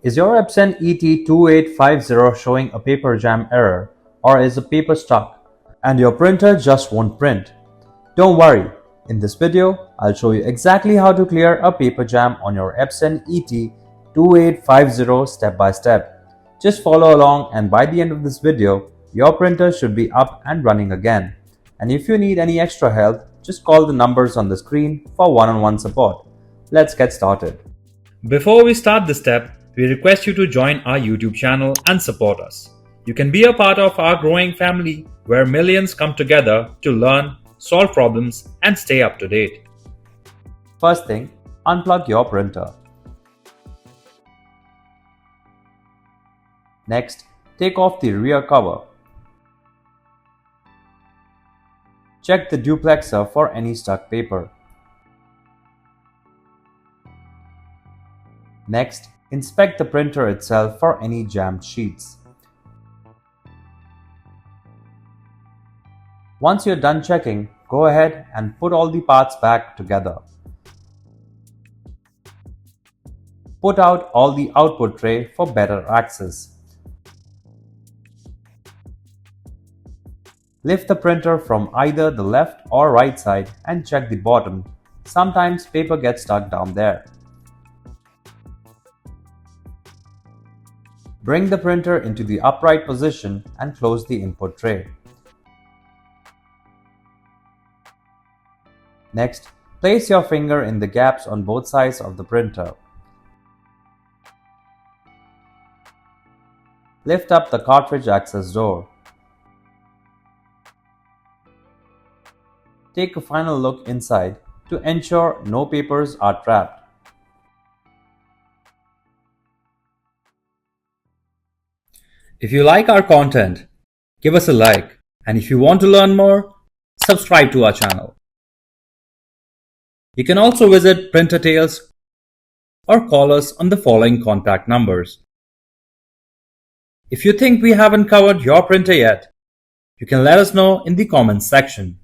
Is your Epson ET-2850 showing a paper jam error, or is the paper stuck and your printer just won't print? Don't worry, in this video I'll show you exactly how to clear a paper jam on your Epson ET-2850 step by step. Just follow along, and by the end of this video your printer should be up and running again. And if you need any extra help, just call the numbers on the screen for one-on-one support. Let's get started. Before we start the step, we request you to join our YouTube channel and support us. You can be a part of our growing family where millions come together to learn, solve problems, and stay up to date. First thing, unplug your printer. Next, take off the rear cover. Check the duplexer for any stuck paper. Next, inspect the printer itself for any jammed sheets. Once you're done checking, go ahead and put all the parts back together. Put out all the output tray for better access. Lift the printer from either the left or right side and check the bottom. Sometimes paper gets stuck down there. Bring the printer into the upright position and close the input tray. Next, place your finger in the gaps on both sides of the printer. Lift up the cartridge access door. Take a final look inside to ensure no papers are trapped. If you like our content, give us a like, and if you want to learn more, subscribe to our channel. You can also visit Printer Tales or call us on the following contact numbers. If you think we haven't covered your printer yet, you can let us know in the comments section.